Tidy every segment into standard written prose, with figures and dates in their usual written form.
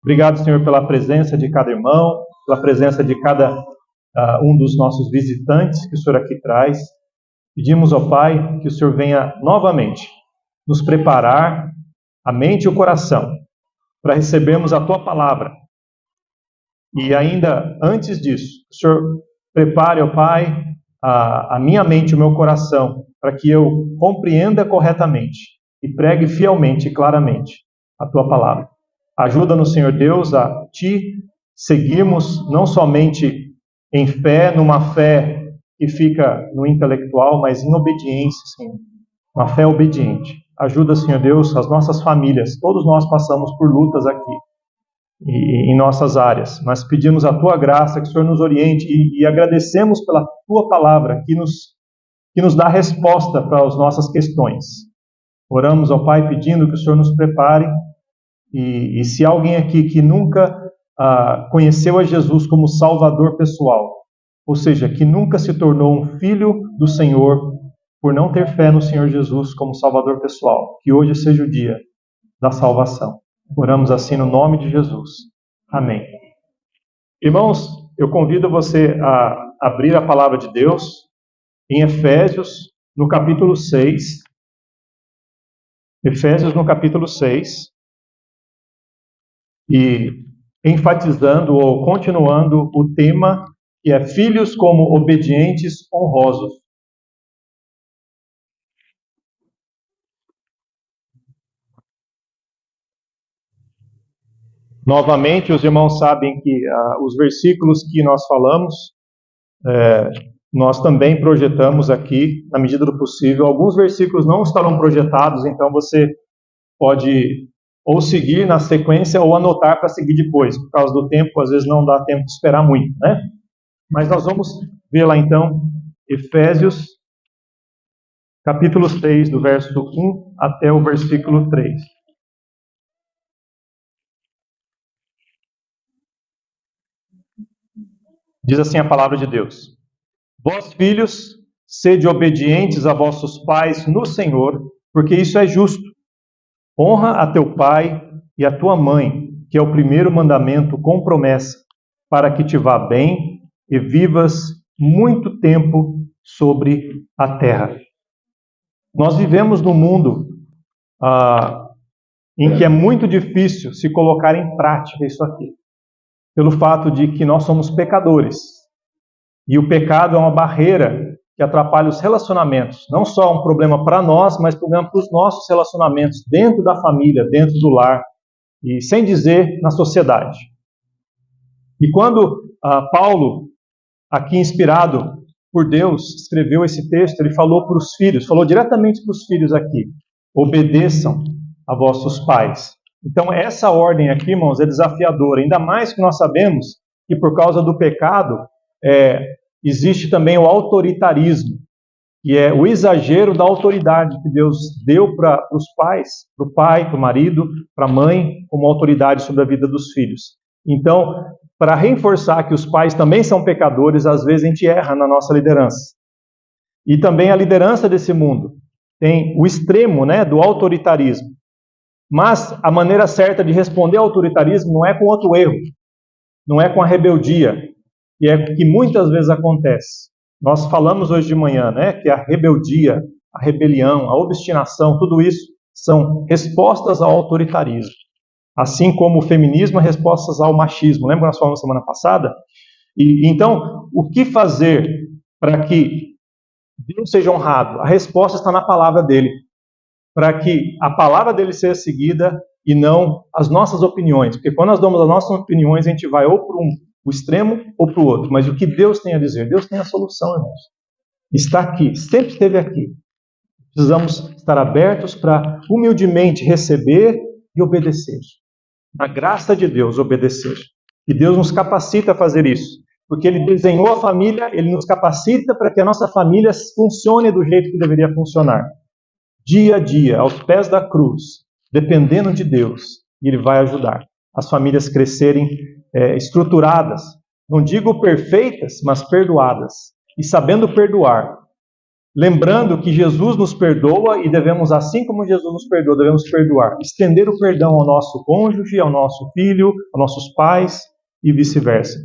Obrigado, Senhor, pela presença de cada irmão, pela presença de cada um dos nossos visitantes que o Senhor aqui traz. Pedimos ao Pai que o Senhor venha novamente nos preparar a mente e o coração para recebermos a Tua palavra. E ainda antes disso, o Senhor prepare, ó Pai, a minha mente e o meu coração para que eu compreenda corretamente e pregue fielmente e claramente a Tua palavra. Ajuda-nos, Senhor Deus, a Te seguirmos não somente em fé, numa fé que fica no intelectual, mas em obediência, Senhor. Uma fé obediente. Ajuda, Senhor Deus, as nossas famílias. Todos nós passamos por lutas aqui e em nossas áreas. Mas pedimos a Tua graça, que o Senhor nos oriente e agradecemos pela Tua palavra que nos dá resposta para as nossas questões. Oramos ao Pai pedindo que o Senhor nos prepare e se há alguém aqui que nunca conheceu a Jesus como Salvador pessoal, ou seja, que nunca se tornou um filho do Senhor por não ter fé no Senhor Jesus como Salvador pessoal, que hoje seja o dia da salvação. Oramos assim no nome de Jesus. Amém. Irmãos, eu convido você a abrir a palavra de Deus em Efésios, no capítulo 6. Efésios, no capítulo 6. E enfatizando ou continuando o tema que é filhos como obedientes honrosos. Novamente, os irmãos sabem que os versículos que nós falamos, nós também projetamos aqui, na medida do possível. Alguns versículos não estarão projetados, então você pode ou seguir na sequência ou anotar para seguir depois. Por causa do tempo, às vezes não dá tempo de esperar muito, né? Mas nós vamos ver lá então, Efésios, capítulo 6, do verso 1 até o versículo 3. Diz assim a palavra de Deus: Vós, filhos, sede obedientes a vossos pais no Senhor, porque isso é justo. Honra a teu pai e a tua mãe, que é o primeiro mandamento com promessa, para que te vá bem e vivas muito tempo sobre a terra. Nós vivemos num mundo em que é muito difícil se colocar em prática isso aqui, pelo fato de que nós somos pecadores. E o pecado é uma barreira que atrapalha os relacionamentos. Não só um problema para nós, mas problema para os nossos relacionamentos dentro da família, dentro do lar, e sem dizer na sociedade. E quando Paulo, aqui inspirado por Deus, escreveu esse texto, ele falou para os filhos, falou diretamente para os filhos aqui: obedeçam a vossos pais. Então essa ordem aqui, irmãos, é desafiadora, ainda mais que nós sabemos que por causa do pecado existe também o autoritarismo, que é o exagero da autoridade que Deus deu para os pais, para o pai, para o marido, para a mãe, como autoridade sobre a vida dos filhos. Então, para reforçar que os pais também são pecadores, às vezes a gente erra na nossa liderança. E também a liderança desse mundo tem o extremo, do autoritarismo. Mas a maneira certa de responder ao autoritarismo não é com outro erro, não é com a rebeldia, que é o que muitas vezes acontece. Nós falamos hoje de manhã, que a rebeldia, a rebelião, a obstinação, tudo isso são respostas ao autoritarismo. Assim como o feminismo é respostas ao machismo. Lembra que nós falamos semana passada? E então, o que fazer para que Deus seja honrado? A resposta está na palavra dele. Para que a palavra dele seja seguida e não as nossas opiniões. Porque quando nós damos as nossas opiniões, a gente vai ou para o extremo ou para o outro. Mas o que Deus tem a dizer? Deus tem a solução, irmãos. Está aqui, sempre esteve aqui. Precisamos estar abertos para humildemente receber e obedecer. Na graça de Deus, obedecer. E Deus nos capacita a fazer isso. Porque Ele desenhou a família, Ele nos capacita para que a nossa família funcione do jeito que deveria funcionar. Dia a dia, aos pés da cruz, dependendo de Deus, e Ele vai ajudar as famílias crescerem estruturadas, não digo perfeitas, mas perdoadas, e sabendo perdoar, lembrando que Jesus nos perdoa e devemos, assim como Jesus nos perdoa, devemos perdoar. Estender o perdão ao nosso cônjuge, ao nosso filho, aos nossos pais e vice-versa.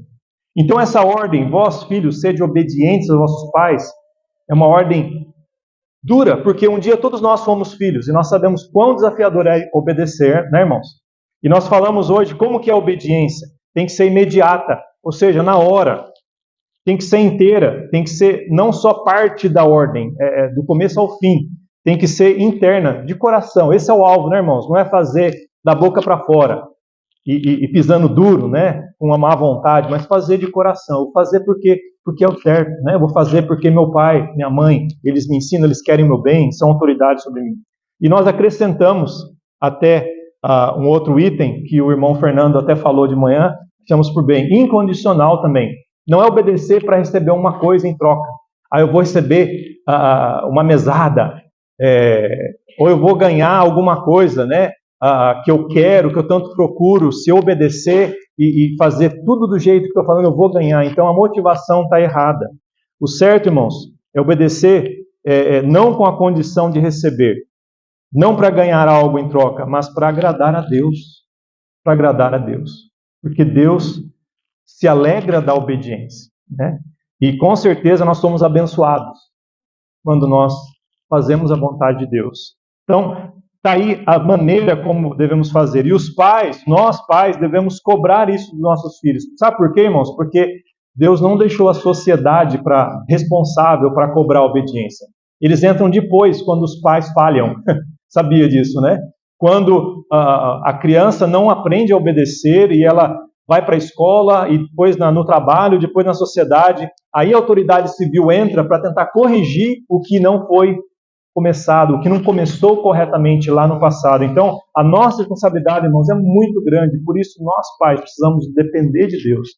Então essa ordem, vós filhos, sede obedientes aos vossos pais, é uma ordem dura, porque um dia todos nós fomos filhos e nós sabemos quão desafiador é obedecer, né, irmãos? E nós falamos hoje como que é a obediência. Tem que ser imediata, ou seja, na hora. Tem que ser inteira, tem que ser não só parte da ordem, do começo ao fim. Tem que ser interna, de coração. Esse é o alvo, né, irmãos? Não é fazer da boca para fora e pisando duro, né, com uma má vontade, mas fazer de coração. Vou fazer porque é o certo, né? Vou fazer porque meu pai, minha mãe, eles me ensinam, eles querem o meu bem, são autoridades sobre mim. E nós acrescentamos até um outro item que o irmão Fernando até falou de manhã, chamamos por bem, incondicional também. Não é obedecer para receber uma coisa em troca. Eu vou receber uma mesada, ou eu vou ganhar alguma coisa, né, que eu quero, que eu tanto procuro. Se eu obedecer e fazer tudo do jeito que estou falando, eu vou ganhar. Então a motivação está errada. O certo, irmãos, é obedecer não com a condição de receber, não para ganhar algo em troca, mas para agradar a Deus. Para agradar a Deus. Porque Deus se alegra da obediência, né? E com certeza nós somos abençoados quando nós fazemos a vontade de Deus. Então, está aí a maneira como devemos fazer. E os pais, nós pais, devemos cobrar isso dos nossos filhos. Sabe por quê, irmãos? Porque Deus não deixou a sociedade responsável para cobrar a obediência. Eles entram depois, quando os pais falham. Sabia disso, né? Quando a criança não aprende a obedecer e ela vai para a escola e depois no trabalho, depois na sociedade, aí a autoridade civil entra para tentar corrigir o que não foi começado, o que não começou corretamente lá no passado. Então, a nossa responsabilidade, irmãos, é muito grande. Por isso, nós, pais, precisamos depender de Deus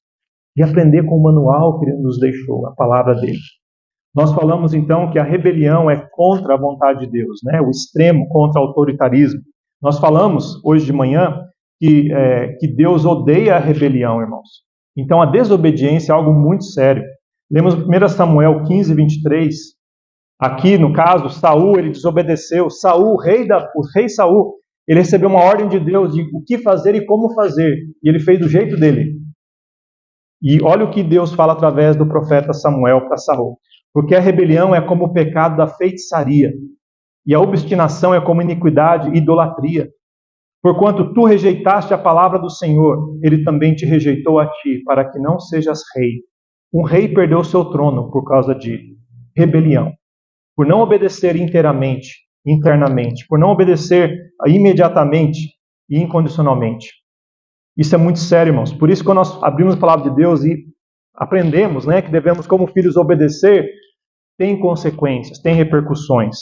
e aprender com o manual que Ele nos deixou, a palavra dele. Nós falamos, então, que a rebelião é contra a vontade de Deus, né? O extremo contra o autoritarismo. Nós falamos, hoje de manhã, que Deus odeia a rebelião, irmãos. Então, a desobediência é algo muito sério. Lemos 1 Samuel 15, 23. Aqui, no caso, Saul, ele desobedeceu. O rei Saul, ele recebeu uma ordem de Deus de o que fazer e como fazer. E ele fez do jeito dele. E olha o que Deus fala através do profeta Samuel para Saul. Porque a rebelião é como o pecado da feitiçaria. E a obstinação é como iniquidade e idolatria. Porquanto tu rejeitaste a palavra do Senhor, Ele também te rejeitou a ti, para que não sejas rei. Um rei perdeu seu trono por causa de rebelião. Por não obedecer inteiramente, internamente. Por não obedecer imediatamente e incondicionalmente. Isso é muito sério, irmãos. Por isso, quando nós abrimos a palavra de Deus e aprendemos, né, que devemos, como filhos, obedecer, tem consequências, tem repercussões.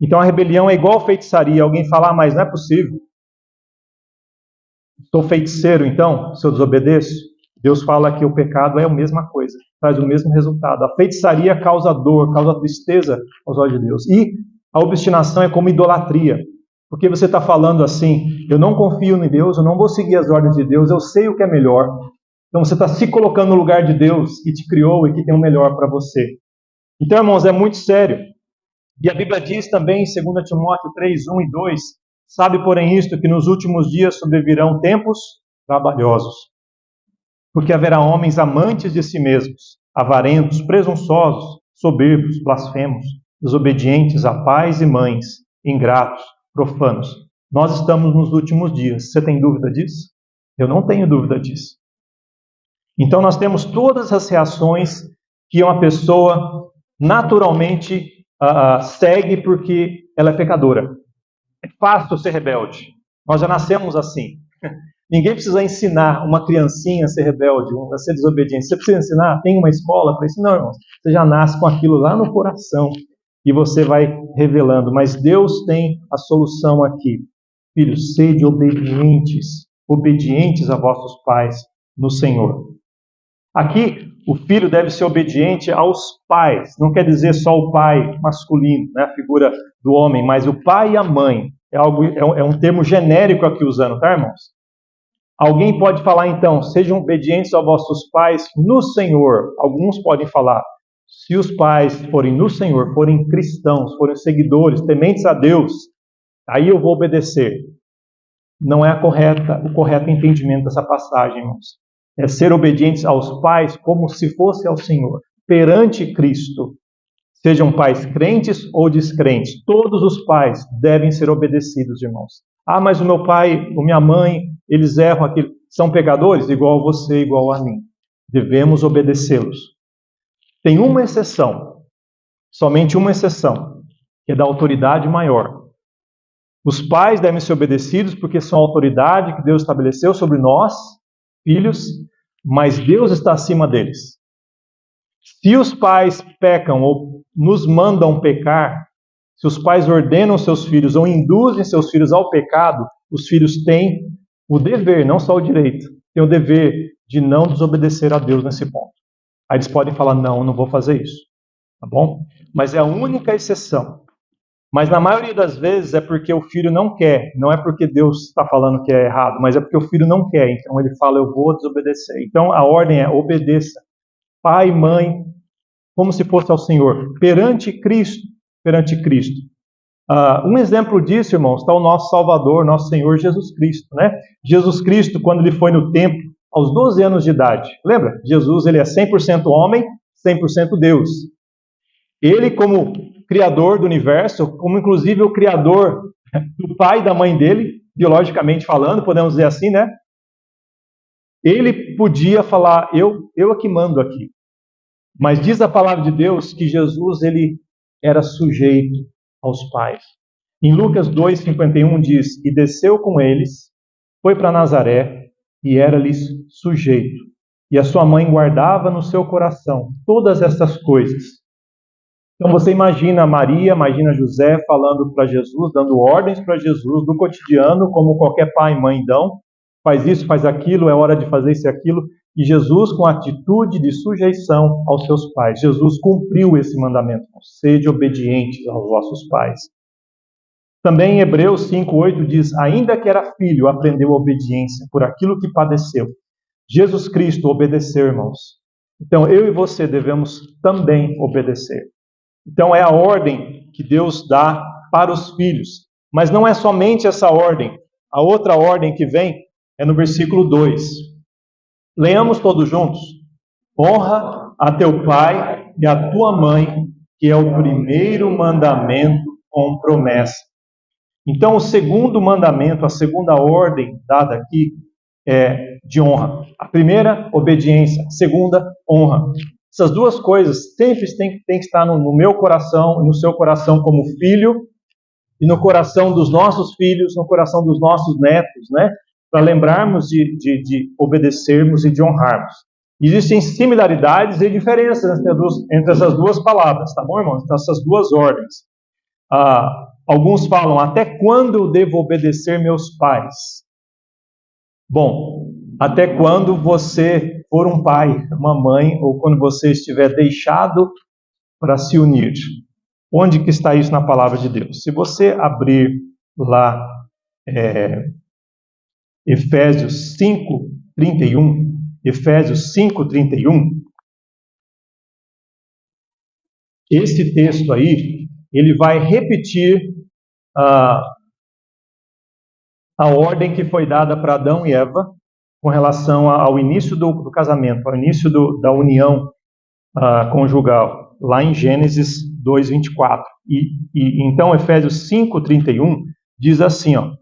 Então, a rebelião é igual feitiçaria. Alguém fala, mas não é possível. Sou feiticeiro, então, se eu desobedeço? Deus fala que o pecado é a mesma coisa, traz o mesmo resultado. A feitiçaria causa dor, causa tristeza aos olhos de Deus. E a obstinação é como idolatria. Porque você está falando assim, eu não confio em Deus, eu não vou seguir as ordens de Deus, eu sei o que é melhor. Então você está se colocando no lugar de Deus, que te criou e que tem o melhor para você. Então, irmãos, é muito sério. E a Bíblia diz também, em 2 Timóteo 3, 1 e 2, sabe, porém, isto, que nos últimos dias sobrevirão tempos trabalhosos. Porque haverá homens amantes de si mesmos, avarentos, presunçosos, soberbos, blasfemos, desobedientes a pais e mães, ingratos, profanos. Nós estamos nos últimos dias. Você tem dúvida disso? Eu não tenho dúvida disso. Então nós temos todas as reações que uma pessoa naturalmente segue porque ela é pecadora. É fácil ser rebelde. Nós já nascemos assim. Ninguém precisa ensinar uma criancinha a ser rebelde, a ser desobediente. Você precisa ensinar? Tem uma escola para isso? Não, irmãos. Você já nasce com aquilo lá no coração e você vai revelando. Mas Deus tem a solução aqui. Filhos, sede obedientes, obedientes a vossos pais no Senhor. Aqui, o filho deve ser obediente aos pais. Não quer dizer só o pai masculino, né, a figura do homem, mas o pai e a mãe. É um termo genérico aqui usando, tá, irmãos? Alguém pode falar, então, sejam obedientes aos vossos pais no Senhor. Alguns podem falar. Se os pais forem no Senhor, forem cristãos, forem seguidores, tementes a Deus, aí eu vou obedecer. Não é o correto entendimento dessa passagem, irmãos. É ser obedientes aos pais como se fosse ao Senhor, perante Cristo. Sejam pais crentes ou descrentes, todos os pais devem ser obedecidos, irmãos. Ah, mas o meu pai, a minha mãe, eles erram aquilo. São pecadores? Igual a você, igual a mim. Devemos obedecê-los. Tem uma exceção, somente uma exceção, que é da autoridade maior. Os pais devem ser obedecidos porque são a autoridade que Deus estabeleceu sobre nós, filhos, mas Deus está acima deles. Se os pais pecam ou nos mandam pecar, se os pais ordenam seus filhos ou induzem seus filhos ao pecado, os filhos têm o dever, não só o direito, têm o dever de não desobedecer a Deus nesse ponto. Aí eles podem falar, não, eu não vou fazer isso, tá bom? Mas é a única exceção. Mas na maioria das vezes é porque o filho não quer, não é porque Deus está falando que é errado, mas é porque o filho não quer, então ele fala, eu vou desobedecer. Então a ordem é, obedeça. Pai, mãe, como se fosse ao Senhor, perante Cristo, perante Cristo. Um exemplo disso, irmãos, está o nosso Salvador, nosso Senhor Jesus Cristo, né? Jesus Cristo, quando ele foi no templo, aos 12 anos de idade, lembra? Jesus, ele é 100% homem, 100% Deus. Ele, como criador do universo, como inclusive o criador do pai e da mãe dele, biologicamente falando, podemos dizer assim, né? Ele podia falar, eu é que mando aqui. Mas diz a palavra de Deus que Jesus, ele era sujeito aos pais. Em Lucas 2,51 diz, e desceu com eles, foi para Nazaré, e era-lhes sujeito. E a sua mãe guardava no seu coração todas essas coisas. Então você imagina Maria, imagina José falando para Jesus, dando ordens para Jesus do cotidiano, como qualquer pai e mãe dão. Faz isso, faz aquilo, é hora de fazer isso e aquilo. E Jesus com atitude de sujeição aos seus pais. Jesus cumpriu esse mandamento. Sede obedientes aos vossos pais. Também em Hebreus 5,8 diz, ainda que era filho, aprendeu a obediência por aquilo que padeceu. Jesus Cristo obedeceu, irmãos. Então eu e você devemos também obedecer. Então é a ordem que Deus dá para os filhos. Mas não é somente essa ordem. A outra ordem que vem é no versículo 2. Leamos todos juntos. Honra a teu pai e a tua mãe, que é o primeiro mandamento com promessa. Então o segundo mandamento, a segunda ordem dada aqui é de honra. A primeira, obediência. A segunda, honra. Essas duas coisas sempre têm que estar no meu coração e no seu coração como filho e no coração dos nossos filhos, no coração dos nossos netos, né? Para lembrarmos de obedecermos e de honrarmos. Existem similaridades e diferenças entre essas duas palavras, tá bom, irmãos? Então, essas duas ordens. Alguns falam, até quando eu devo obedecer meus pais? Bom, até quando você for um pai, uma mãe, ou quando você estiver deixado para se unir. Onde que está isso na palavra de Deus? Se você abrir lá Efésios 5:31, Efésios 5:31, esse texto aí, ele vai repetir a ordem que foi dada para Adão e Eva com relação ao início do casamento, ao início da união conjugal, lá em Gênesis 2:24. E então Efésios 5:31 diz assim, ó,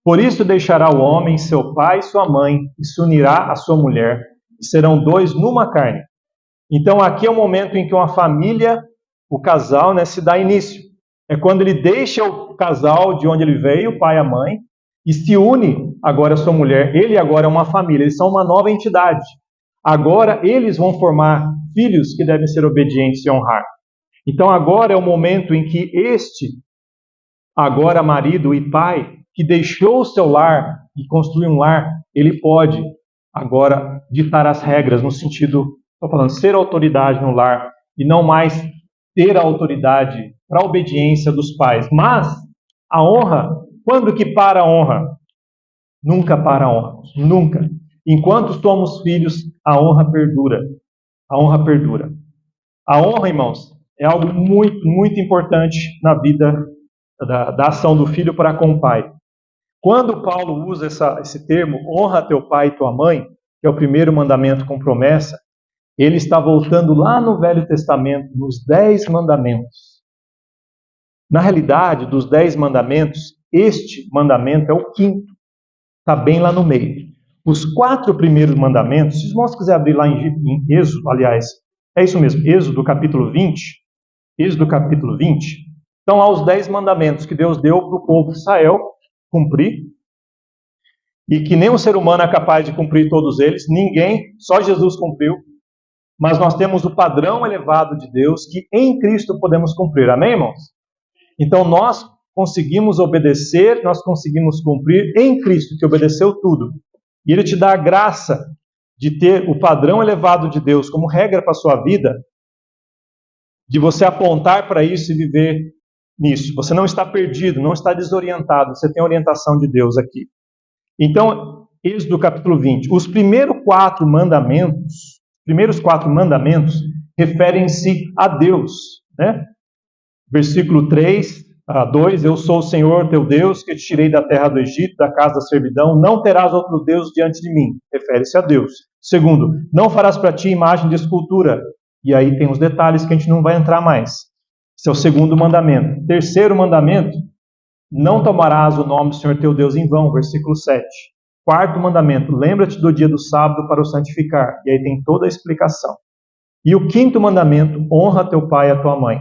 por isso deixará o homem seu pai e sua mãe, e se unirá à sua mulher, e serão dois numa carne. Então aqui é o momento em que uma família, o casal, né, se dá início. É quando ele deixa o casal de onde ele veio, o pai e a mãe, e se une agora à sua mulher. Ele agora é uma família, eles são uma nova entidade. Agora eles vão formar filhos que devem ser obedientes e honrar. Então agora é o momento em que agora marido e pai, que deixou o seu lar e construiu um lar, ele pode agora ditar as regras no sentido, estou falando, ser autoridade no lar e não mais ter a autoridade para a obediência dos pais. Mas a honra, quando que para a honra? Nunca para a honra, nunca. Enquanto somos filhos, a honra perdura. A honra perdura. A honra, irmãos, é algo muito, muito importante na vida da ação do filho para com o pai. Quando Paulo usa esse termo, honra teu pai e tua mãe, que é o primeiro mandamento com promessa, ele está voltando lá no Velho Testamento, nos 10 mandamentos. Na realidade, dos 10 mandamentos, este mandamento é o quinto. Está bem lá no meio. Os 4 primeiros mandamentos, se os irmãos quiserem abrir lá em Êxodo, aliás, é isso mesmo, Êxodo capítulo 20, estão lá os 10 mandamentos que Deus deu para o povo de Israel cumprir, e que nem um ser humano é capaz de cumprir todos eles, ninguém, só Jesus cumpriu, mas nós temos o padrão elevado de Deus que em Cristo podemos cumprir, amém, irmãos? Então nós conseguimos obedecer, nós conseguimos cumprir em Cristo, que obedeceu tudo. E Ele te dá a graça de ter o padrão elevado de Deus como regra para a sua vida, de você apontar para isso e viver nisso. Você não está perdido, não está desorientado, você tem a orientação de Deus aqui. Então, Êxodo capítulo 20, os primeiros 4 mandamentos referem-se a Deus, né? Versículo 3 a 2, eu sou o Senhor teu Deus, que te tirei da terra do Egito, da casa da servidão, não terás outro Deus diante de mim, refere-se a Deus. Segundo, não farás para ti imagem de escultura, e aí tem os detalhes que a gente não vai entrar mais. Esse é o segundo mandamento. Terceiro mandamento, não tomarás o nome do Senhor teu Deus em vão, versículo 7. Quarto mandamento, lembra-te do dia do sábado para o santificar, e aí tem toda a explicação. E o quinto mandamento, honra teu pai e a tua mãe.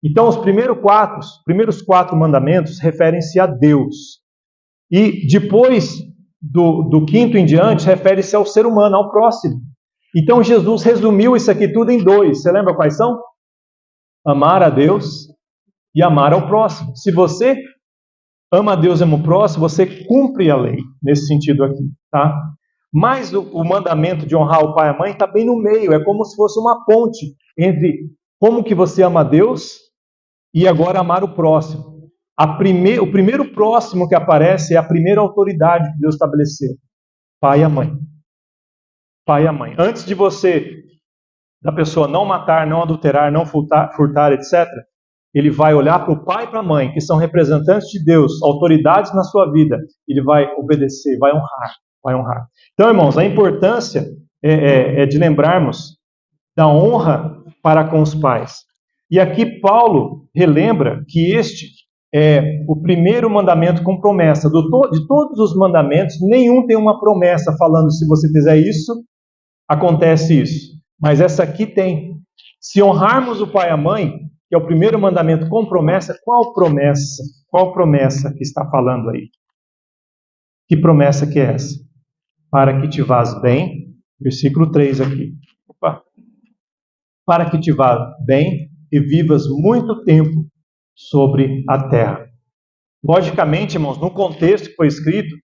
Então, os primeiros 4 mandamentos referem-se a Deus. E depois do quinto em diante, refere-se ao ser humano, ao próximo. Então, Jesus resumiu isso aqui tudo em 2. Você lembra quais são? Amar a Deus e amar ao próximo. Se você ama a Deus e ama o próximo, você cumpre a lei, nesse sentido aqui, tá? Mas o mandamento de honrar o pai e a mãe está bem no meio, é como se fosse uma ponte entre como que você ama a Deus e agora amar o próximo. O primeiro próximo que aparece é a primeira autoridade que Deus estabeleceu. Pai e a mãe. Pai e a mãe. Antes da pessoa não matar, não adulterar, não furtar, etc., ele vai olhar para o pai e para a mãe, que são representantes de Deus, autoridades na sua vida, ele vai obedecer, vai honrar. Então, irmãos, a importância é de lembrarmos da honra para com os pais. E aqui Paulo relembra que este é o primeiro mandamento com promessa. De todos os mandamentos, nenhum tem uma promessa falando, se você fizer isso, acontece isso. Mas essa aqui tem. Se honrarmos o pai e a mãe, que é o primeiro mandamento com promessa, qual promessa? Qual promessa que está falando aí? Que promessa que é essa? Para que te vás bem, versículo 3 aqui. Para que te vás bem e vivas muito tempo sobre a terra. Logicamente, irmãos, no contexto que foi escrito,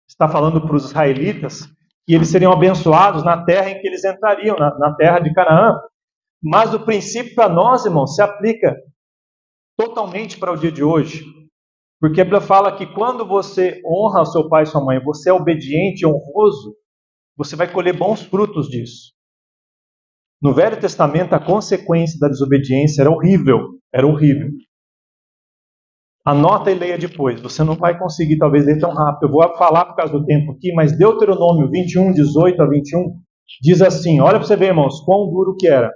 está falando para os israelitas que eles seriam abençoados na terra em que eles entrariam, na terra de Canaã. Mas o princípio para nós, irmãos, se aplica totalmente para o dia de hoje. Porque a Bíblia fala que quando você honra o seu pai e sua mãe, você é obediente e honroso, você vai colher bons frutos disso. No Velho Testamento, a consequência da desobediência era horrível. Era horrível. Anota e leia depois. Você não vai conseguir, talvez, ler tão rápido. Eu vou falar por causa do tempo aqui, mas Deuteronômio 21, 18 a 21, diz assim, olha para você ver, irmãos, quão duro que era.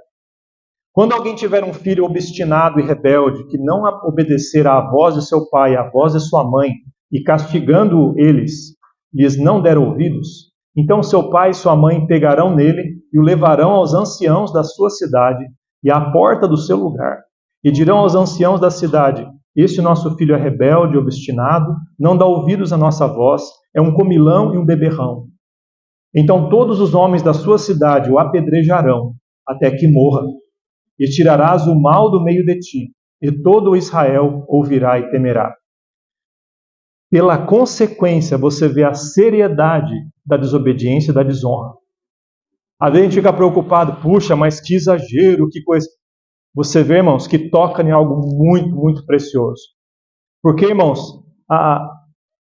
Quando alguém tiver um filho obstinado e rebelde, que não obedecer à voz de seu pai, à voz de sua mãe, e castigando eles, lhes não der ouvidos, então seu pai e sua mãe pegarão nele e o levarão aos anciãos da sua cidade e à porta do seu lugar. E dirão aos anciãos da cidade, este nosso filho é rebelde e obstinado, não dá ouvidos à nossa voz, é um comilão e um beberrão. Então todos os homens da sua cidade o apedrejarão, até que morra. E tirarás o mal do meio de ti, e todo Israel ouvirá e temerá. Pela consequência, você vê a seriedade da desobediência e da desonra. Às vezes a gente fica preocupado, puxa, mas que exagero, que coisa. Você vê, irmãos, que toca em algo muito, muito precioso. Porque, irmãos, a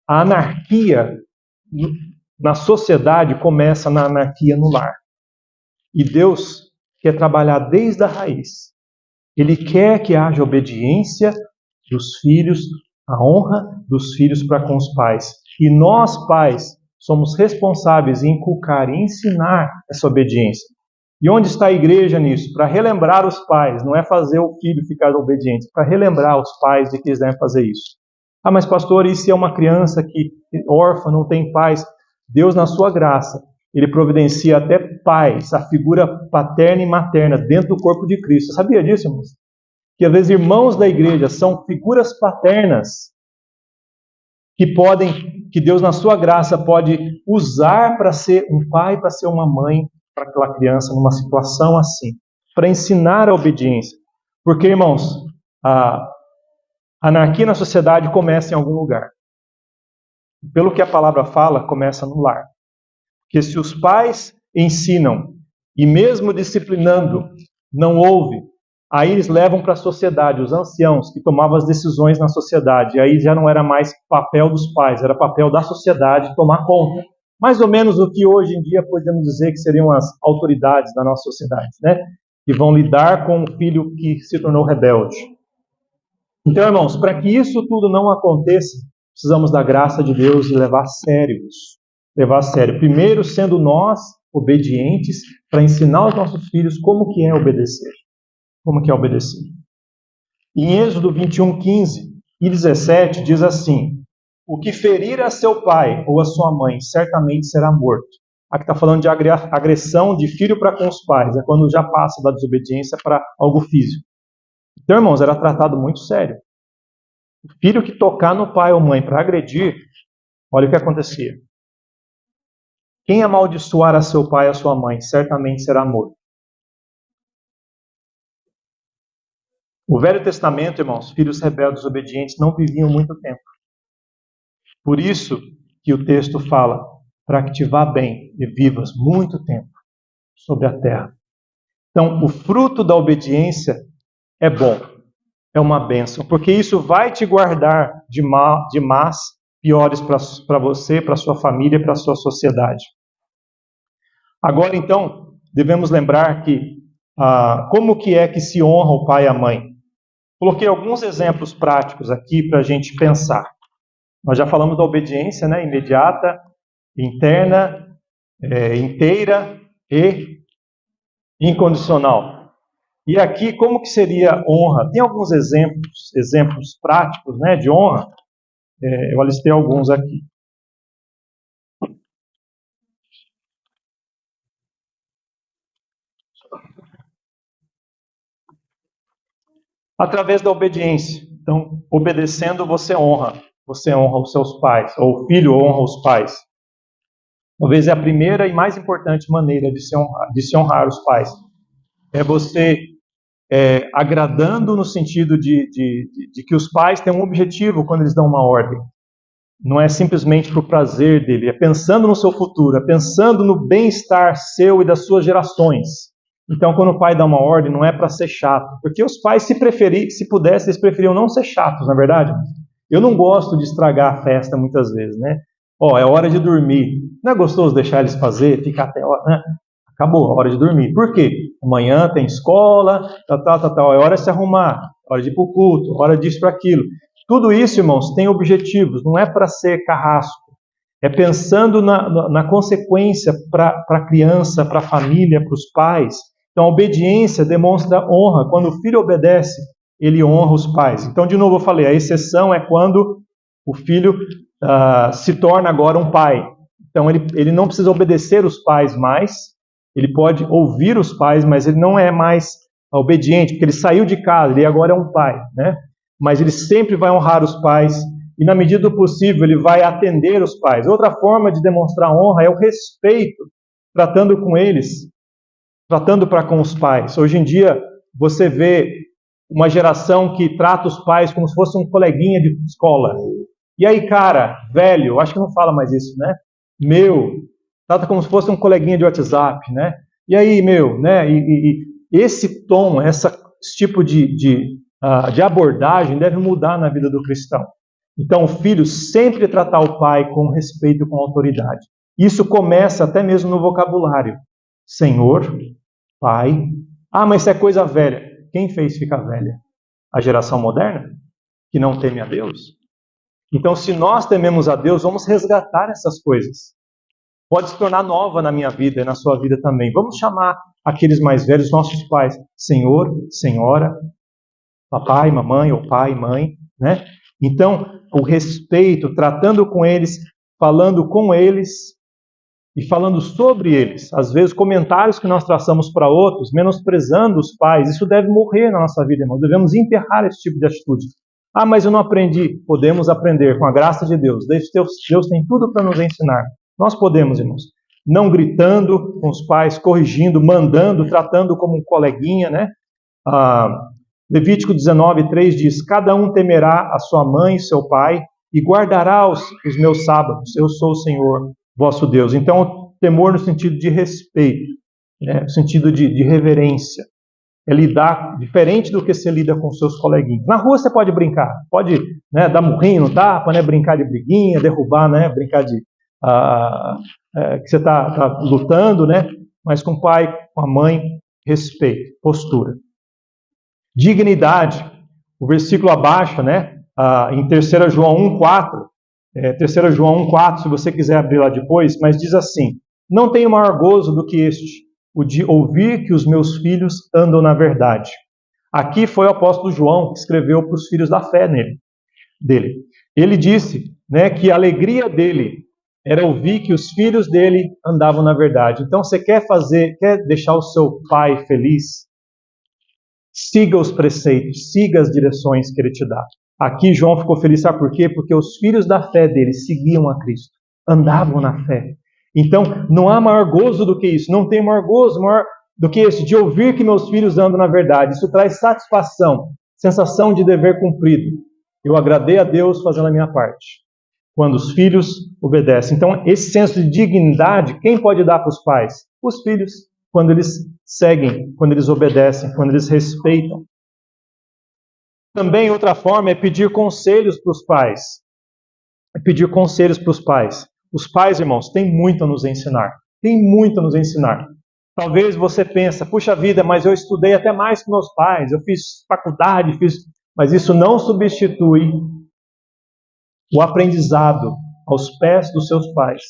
anarquia na sociedade começa na anarquia no lar. E Deus quer trabalhar desde a raiz. Ele quer que haja obediência dos filhos, a honra dos filhos para com os pais. E nós, pais, somos responsáveis em inculcar e ensinar essa obediência. E onde está a igreja nisso? Para relembrar os pais, não é fazer o filho ficar obediente, para relembrar os pais de que eles devem fazer isso. Ah, mas pastor, e se é uma criança que órfã, não tem pais? Deus, na sua graça, Ele providencia até pais, a figura paterna e materna dentro do corpo de Cristo. Sabia disso, irmãos? Que às vezes irmãos da igreja são figuras paternas que Deus, na sua graça, pode usar para ser um pai, para ser uma mãe, para aquela criança numa situação assim, para ensinar a obediência. Porque, irmãos, a anarquia na sociedade começa em algum lugar. Pelo que a palavra fala, começa no lar. Porque se os pais ensinam e mesmo disciplinando não ouve, aí eles levam para a sociedade, os anciãos que tomavam as decisões na sociedade. E aí já não era mais papel dos pais, era papel da sociedade tomar conta. Mais ou menos o que hoje em dia podemos dizer que seriam as autoridades da nossa sociedade, né? Que vão lidar com o filho que se tornou rebelde. Então, irmãos, para que isso tudo não aconteça, precisamos da graça de Deus e levar a sério isso. Levar a sério. Primeiro, sendo nós obedientes para ensinar aos nossos filhos como que é obedecer. Como que é obedecer. Em Êxodo 21, 15 e 17 diz assim: o que ferir a seu pai ou a sua mãe certamente será morto. Aqui está falando de agressão de filho para com os pais. É quando já passa da desobediência para algo físico. Então, irmãos, era tratado muito sério. O filho que tocar no pai ou mãe para agredir, olha o que acontecia. Quem amaldiçoar a seu pai ou a sua mãe certamente será morto. O Velho Testamento, irmãos, filhos rebeldes obedientes não viviam muito tempo. Por isso que o texto fala, para que te vá bem e vivas muito tempo sobre a terra. Então, o fruto da obediência é bom, é uma bênção, porque isso vai te guardar de más piores para você, para sua família, para a sua sociedade. Agora, então, devemos lembrar que como que é que se honra o pai e a mãe. Coloquei alguns exemplos práticos aqui para a gente pensar. Nós já falamos da obediência, né, imediata, interna, inteira e incondicional. E aqui, como que seria honra? Tem alguns exemplos práticos, né, de honra. Eu alistei alguns aqui. Através da obediência. Então, obedecendo, você honra. Você honra os seus pais, ou o filho honra os pais. Talvez é a primeira e mais importante maneira de se honrar os pais. É você agradando no sentido de que os pais têm um objetivo quando eles dão uma ordem. Não é simplesmente para o prazer dele, é pensando no seu futuro, é pensando no bem-estar seu e das suas gerações. Então, quando o pai dá uma ordem, não é para ser chato. Porque os pais, se pudessem, eles preferiam não ser chatos, na é verdade? Eu não gosto de estragar a festa muitas vezes, né? É hora de dormir. Não é gostoso deixar eles fazer, ficar até hora, né? Acabou, a hora de dormir. Por quê? Amanhã tem escola, tal. É hora de se arrumar, hora de ir para o culto, hora disso para aquilo. Tudo isso, irmãos, tem objetivos, não é para ser carrasco. É pensando na consequência para a criança, para a família, para os pais. Então, a obediência demonstra honra. Quando o filho obedece, ele honra os pais. Então, de novo eu falei, a exceção é quando o filho se torna agora um pai. Então, ele não precisa obedecer os pais mais, ele pode ouvir os pais, mas ele não é mais obediente, porque ele saiu de casa, ele agora é um pai, né? Mas ele sempre vai honrar os pais, e na medida do possível ele vai atender os pais. Outra forma de demonstrar honra é o respeito, tratando com eles, tratando para com os pais. Hoje em dia, você vê uma geração que trata os pais como se fosse um coleguinha de escola. E aí, cara, velho, acho que não fala mais isso, né? Trata como se fosse um coleguinha de WhatsApp, né? E aí, né? E esse tom, esse tipo de abordagem deve mudar na vida do cristão. Então, o filho sempre tratar o pai com respeito e com autoridade. Isso começa até mesmo no vocabulário. Senhor, pai, Ah, mas isso é coisa velha. Quem fez ficar velha? A geração moderna? Que não teme a Deus? Então, se nós tememos a Deus, vamos resgatar essas coisas. Pode se tornar nova na minha vida e na sua vida também. Vamos chamar aqueles mais velhos, nossos pais, Senhor, Senhora, papai, mamãe, ou pai, mãe, né? Então, o respeito, tratando com eles, falando com eles e falando sobre eles. Às vezes, comentários que nós traçamos para outros, menosprezando os pais, isso deve morrer na nossa vida, irmão. Devemos enterrar esse tipo de atitude. Ah, mas eu não aprendi. Podemos aprender com a graça de Deus. Deus tem tudo para nos ensinar. Nós podemos, irmãos. Não gritando com os pais, corrigindo, mandando, tratando como um coleguinha, né? Levítico 19:3 diz: cada um temerá a sua mãe e seu pai e guardará os meus sábados. Eu sou o Senhor, vosso Deus. Então, temor no sentido de respeito, né? No sentido de reverência. É lidar diferente do que você lida com seus coleguinhas. Na rua você pode brincar, pode, né, dar murrinho no tapa, né, brincar de briguinha, derrubar, né, brincar de que você está lutando, né, mas com o pai, com a mãe, respeito, postura. Dignidade, o versículo abaixo, né, em 3 João 1,4, 3 João 1,4, se você quiser abrir lá depois, mas diz assim: não tenho maior gozo do que este, o de ouvir que os meus filhos andam na verdade. Aqui foi o apóstolo João que escreveu para os filhos da fé dele. Ele disse, né, que a alegria dele era ouvir que os filhos dele andavam na verdade. Então, você quer deixar o seu pai feliz? Siga os preceitos, siga as direções que ele te dá. Aqui João ficou feliz, sabe por quê? Porque os filhos da fé dele seguiam a Cristo, andavam na fé. Então, não há maior gozo do que isso. Não tem maior gozo maior do que esse, de ouvir que meus filhos andam na verdade. Isso traz satisfação, sensação de dever cumprido. Eu agradei a Deus fazendo a minha parte. Quando os filhos obedecem. Então, esse senso de dignidade, quem pode dar para os pais? Os filhos, quando eles seguem, quando eles obedecem, quando eles respeitam. Também outra forma é pedir conselhos para os pais. É pedir conselhos para os pais. Os pais, irmãos, têm muito a nos ensinar. Tem muito a nos ensinar. Talvez você pense, puxa vida, mas eu estudei até mais que meus pais, eu fiz faculdade, mas isso não substitui o aprendizado aos pés dos seus pais,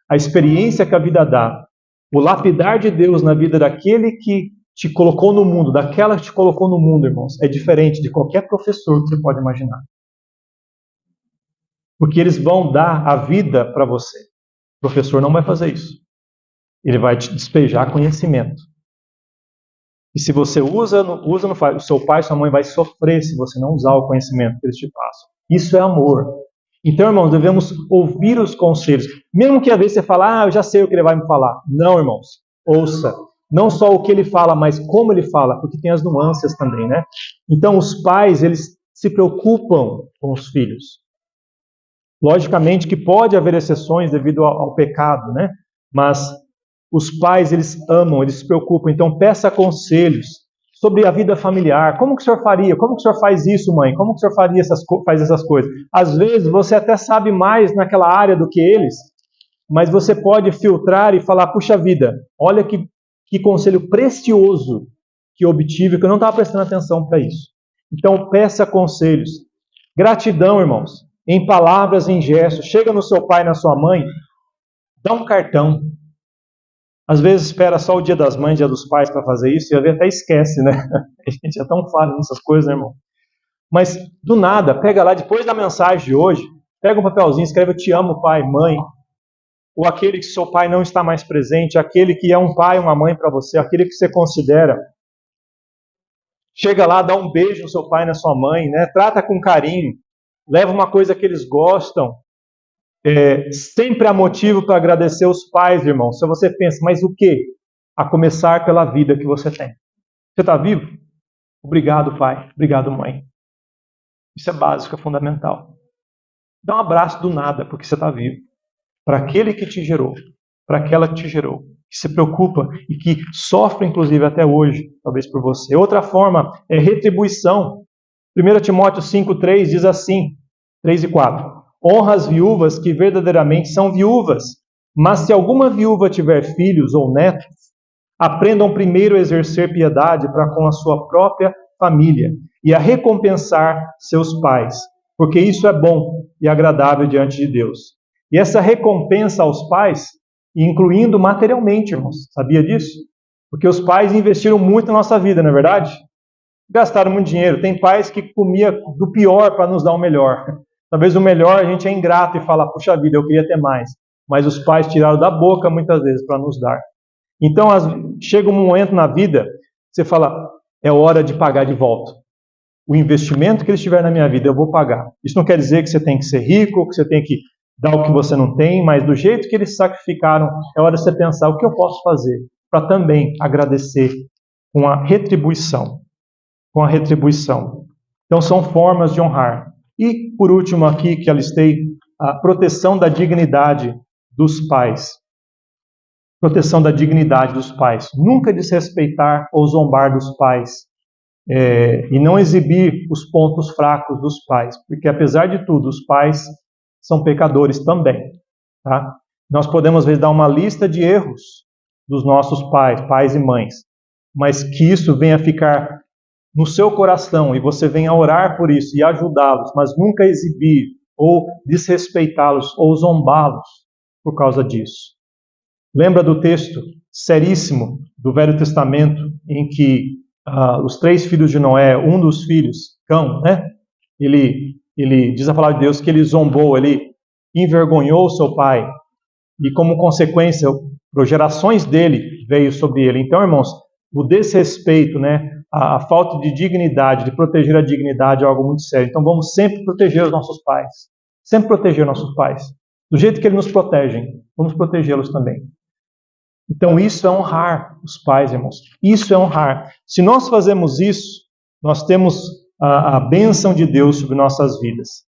a experiência que a vida dá, o lapidar de Deus na vida daquele que te colocou no mundo, daquela que te colocou no mundo, irmãos, é diferente de qualquer professor que você pode imaginar. Porque eles vão dar a vida para você. O professor não vai fazer isso. Ele vai te despejar conhecimento. E se você usa, não faz. O seu pai e sua mãe vai sofrer se você não usar o conhecimento que eles te passam. Isso é amor. Então, irmãos, devemos ouvir os conselhos. Mesmo que às vezes você fale, eu já sei o que ele vai me falar. Não, irmãos. Ouça. Não só o que ele fala, mas como ele fala, porque tem as nuances também, né? Então, os pais, eles se preocupam com os filhos. Logicamente que pode haver exceções devido ao pecado, né? Mas os pais, eles amam, eles se preocupam. Então, peça conselhos sobre a vida familiar. Como que o senhor faria? Como que o senhor faz isso, mãe? Como que o senhor faz essas coisas? Às vezes, você até sabe mais naquela área do que eles, mas você pode filtrar e falar, puxa vida, olha que conselho precioso que eu obtive, que eu não estava prestando atenção para isso. Então, peça conselhos. Gratidão, irmãos. Em palavras, em gestos. Chega no seu pai, na sua mãe, dá um cartão. Às vezes espera só o dia das mães, dia dos pais para fazer isso, e às vezes até esquece, né? A gente é tão falho nessas coisas, né, irmão? Mas, do nada, pega lá, depois da mensagem de hoje, pega um papelzinho, escreve, eu te amo, pai, mãe. Ou aquele que seu pai não está mais presente, aquele que é um pai, uma mãe para você, aquele que você considera. Chega lá, dá um beijo no seu pai, na sua mãe, né? Trata com carinho. Leva uma coisa que eles gostam. Sempre há motivo para agradecer os pais, irmão. Se você pensa, mas o quê? A começar pela vida que você tem. Você está vivo? Obrigado, pai. Obrigado, mãe. Isso é básico, é fundamental. Dá um abraço do nada, porque você está vivo. Para aquele que te gerou, para aquela que te gerou, que se preocupa e que sofre, inclusive, até hoje, talvez por você. Outra forma é retribuição. 1 Timóteo 5,3 diz assim, 3 e 4. Honra as viúvas que verdadeiramente são viúvas, mas se alguma viúva tiver filhos ou netos, Aprendam primeiro a exercer piedade para com a sua própria família e a recompensar seus pais, porque isso é bom e agradável diante de Deus. E essa recompensa aos pais, incluindo materialmente, irmãos, sabia disso? Porque os pais investiram muito na nossa vida, não é verdade? Gastaram muito dinheiro. Tem pais que comia do pior para nos dar o melhor. Talvez o melhor a gente é ingrato e fala, puxa vida, eu queria ter mais. Mas os pais tiraram da boca muitas vezes para nos dar. Então chega um momento na vida, você fala, é hora de pagar de volta. O investimento que eles tiveram na minha vida, eu vou pagar. Isso não quer dizer que você tem que ser rico, que você tem que dar o que você não tem, mas do jeito que eles sacrificaram, é hora de você pensar o que eu posso fazer para também agradecer com a retribuição. Com a retribuição. Então são formas de honrar. E por último aqui que alistei, a proteção da dignidade dos pais. Proteção da dignidade dos pais. Nunca desrespeitar ou zombar dos pais. E não exibir os pontos fracos dos pais. Porque apesar de tudo, os pais são pecadores também. Tá? Nós podemos, às vezes, dar uma lista de erros dos nossos pais e mães. Mas que isso venha ficar no seu coração e você venha orar por isso e ajudá-los, mas nunca exibir ou desrespeitá-los ou zombá-los por causa disso. Lembra do texto seríssimo do Velho Testamento em que os 3 filhos de Noé, um dos filhos, Cão, né? Ele diz a palavra de Deus que ele zombou, ele envergonhou seu pai e como consequência, as gerações dele veio sobre ele. Então, irmãos, o desrespeito, né? A falta de dignidade, de proteger a dignidade é algo muito sério. Então vamos sempre proteger os nossos pais. Sempre proteger nossos pais. Do jeito que eles nos protegem, vamos protegê-los também. Então isso é honrar os pais, irmãos. Isso é honrar. Se nós fazemos isso, nós temos a bênção de Deus sobre nossas vidas.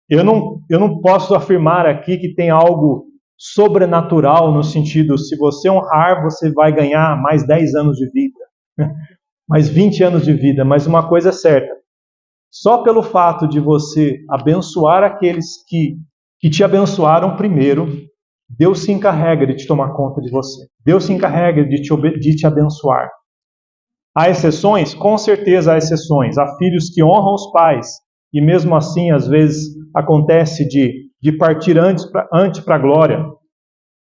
Eu não posso afirmar aqui que tem algo sobrenatural no sentido, se você honrar, você vai ganhar mais 10 anos de vida. Mais 20 anos de vida, mas uma coisa é certa, só pelo fato de você abençoar aqueles que te abençoaram primeiro, Deus se encarrega de te tomar conta de você. Deus se encarrega de te abençoar. Há exceções? Com certeza há exceções. Há filhos que honram os pais, e mesmo assim, às vezes, acontece de partir antes para a glória.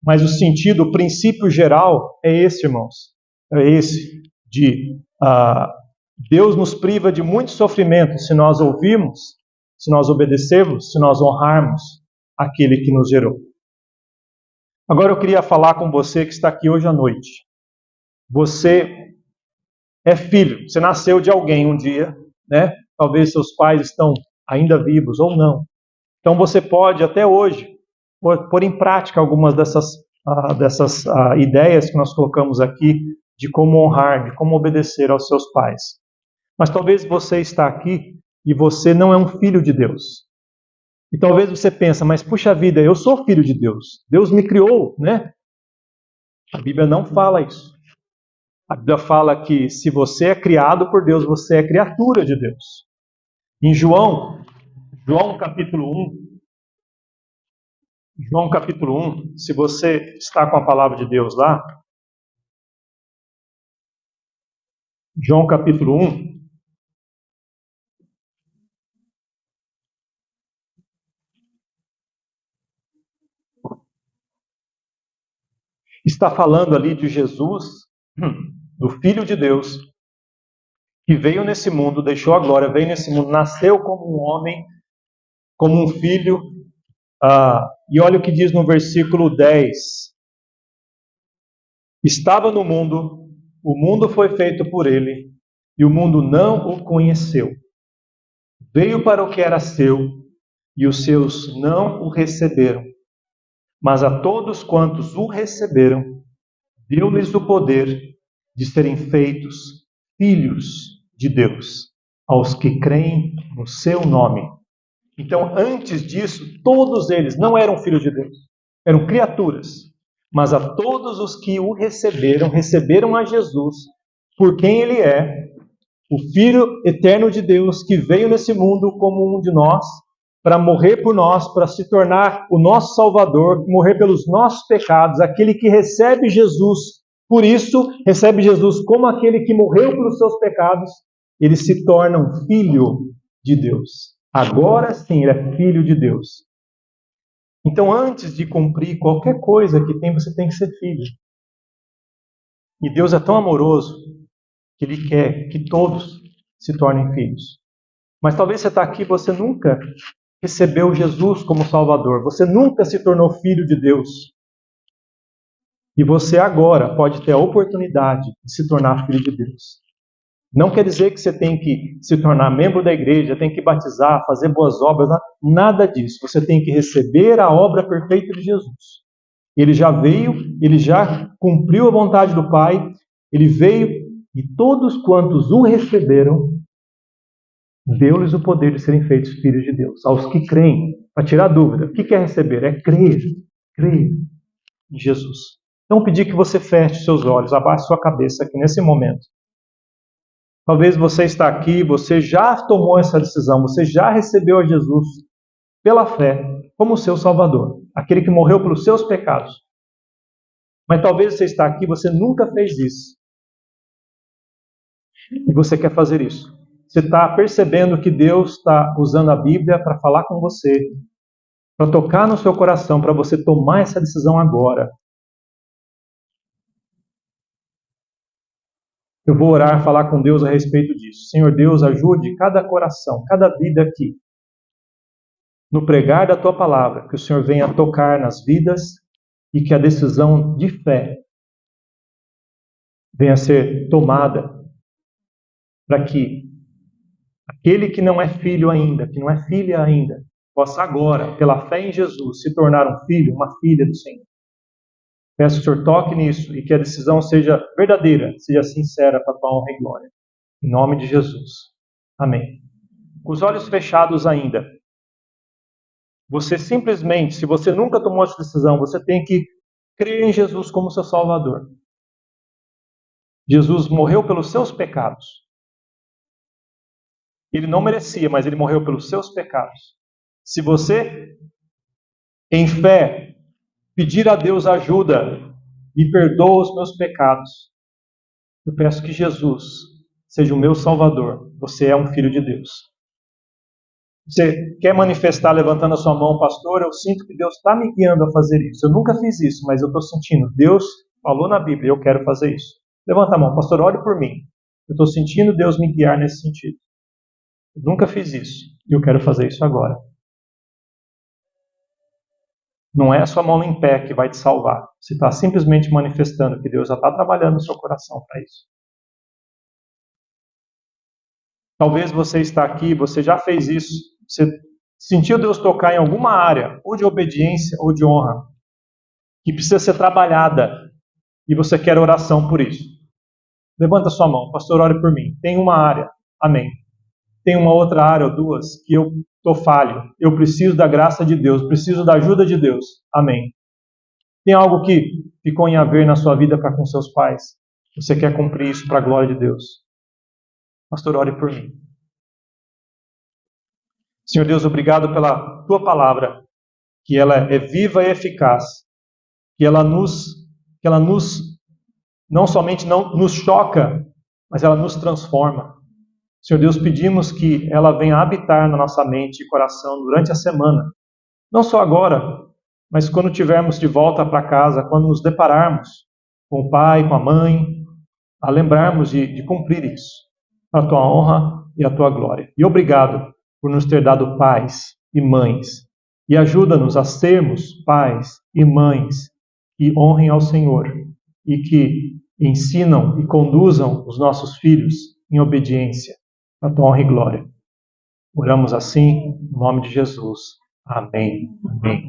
Mas o sentido, o princípio geral é esse, irmãos. É esse. Deus nos priva de muito sofrimento se nós ouvirmos, se nós obedecermos, se nós honrarmos aquele que nos gerou. Agora eu queria falar com você que está aqui hoje à noite. Você é filho, você nasceu de alguém um dia, né? Talvez seus pais estão ainda vivos ou não. Então você pode até hoje pôr em prática algumas dessas ideias que nós colocamos aqui de como honrar, de como obedecer aos seus pais. Mas talvez você está aqui e você não é um filho de Deus. E talvez você pense, mas puxa vida, eu sou filho de Deus. Deus me criou, né? A Bíblia não fala isso. A Bíblia fala que se você é criado por Deus, você é criatura de Deus. Em João capítulo 1, se você está com a palavra de Deus lá, João capítulo 1, está falando ali de Jesus, do Filho de Deus, que veio nesse mundo, deixou a glória, veio nesse mundo, nasceu como um homem, como um filho. E olha o que diz no versículo 10. Estava no mundo, o mundo foi feito por ele, e o mundo não o conheceu. Veio para o que era seu, e os seus não o receberam. Mas a todos quantos o receberam, deu-lhes o poder de serem feitos filhos de Deus, aos que creem no seu nome. Então, antes disso, todos eles não eram filhos de Deus, eram criaturas. Mas a todos os que o receberam a Jesus, por quem ele é, o Filho eterno de Deus, que veio nesse mundo como um de nós, para morrer por nós, para se tornar o nosso Salvador, morrer pelos nossos pecados, aquele que recebe Jesus Por isso, recebe Jesus como aquele que morreu pelos seus pecados, ele se torna um filho de Deus. Agora sim, ele é filho de Deus. Então, antes de cumprir qualquer coisa que tem, você tem que ser filho. E Deus é tão amoroso que Ele quer que todos se tornem filhos. Mas talvez você está aqui e você nunca recebeu Jesus como Salvador. Você nunca se tornou filho de Deus. E você agora pode ter a oportunidade de se tornar filho de Deus. Não quer dizer que você tem que se tornar membro da igreja, tem que batizar, fazer boas obras, nada disso. Você tem que receber a obra perfeita de Jesus. Ele já veio, ele já cumpriu a vontade do Pai, ele veio e todos quantos o receberam, deu-lhes o poder de serem feitos filhos de Deus. Aos que creem, para tirar dúvida, o que é receber? É crer em Jesus. Então, pedir que você feche seus olhos, abaixe sua cabeça aqui nesse momento. Talvez você está aqui, você já tomou essa decisão, você já recebeu a Jesus pela fé como seu Salvador, aquele que morreu pelos seus pecados. Mas talvez você está aqui, você nunca fez isso. E você quer fazer isso. Você está percebendo que Deus está usando a Bíblia para falar com você, para tocar no seu coração, para você tomar essa decisão agora. Eu vou orar, falar com Deus a respeito disso. Senhor Deus, ajude cada coração, cada vida aqui, no pregar da Tua palavra, que o Senhor venha tocar nas vidas e que a decisão de fé venha a ser tomada para que aquele que não é filho ainda, que não é filha ainda, possa agora, pela fé em Jesus, se tornar um filho, uma filha do Senhor. Peço que o Senhor toque nisso e que a decisão seja verdadeira, seja sincera para a Tua honra e glória. Em nome de Jesus. Amém. Com os olhos fechados ainda, você simplesmente, se você nunca tomou essa decisão, você tem que crer em Jesus como seu Salvador. Jesus morreu pelos seus pecados. Ele não merecia, mas ele morreu pelos seus pecados. Se você, em fé, pedir a Deus ajuda, me perdoa os meus pecados, eu peço que Jesus seja o meu Salvador. Você é um filho de Deus. Você quer manifestar levantando a ssua mão, pastor? Eu sinto que Deus está me guiando a fazer isso. Eu nunca fiz isso, mas eu estou sentindo. Deus falou na Bíblia, eu quero fazer isso. Levanta a mão, pastor, ore por mim. Eu estou sentindo Deus me guiar nesse sentido. Eu nunca fiz isso e eu quero fazer isso agora. Não é a sua mão em pé que vai te salvar. Você está simplesmente manifestando que Deus já está trabalhando no seu coração para isso. Talvez você está aqui, você já fez isso, você sentiu Deus tocar em alguma área, ou de obediência ou de honra, que precisa ser trabalhada, e você quer oração por isso. Levanta sua mão, pastor, ore por mim. Tem uma área, amém. Tem uma outra área ou duas que eu estou falho, eu preciso da graça de Deus, preciso da ajuda de Deus, amém. Tem algo que ficou em haver na sua vida para com seus pais, você quer cumprir isso para a glória de Deus. Pastor, ore por mim. Senhor Deus, obrigado pela Tua palavra, que ela é viva e eficaz, que ela não somente não nos choca, mas ela nos transforma. Senhor Deus, pedimos que ela venha habitar na nossa mente e coração durante a semana. Não só agora, mas quando estivermos de volta para casa, quando nos depararmos com o pai, com a mãe, a lembrarmos de cumprir isso, para a Tua honra e a Tua glória. E obrigado por nos ter dado pais e mães. E ajuda-nos a sermos pais e mães que honrem ao Senhor e que ensinam e conduzam os nossos filhos em obediência a Tua honra e glória. Oramos assim, em nome de Jesus. Amém. Amém.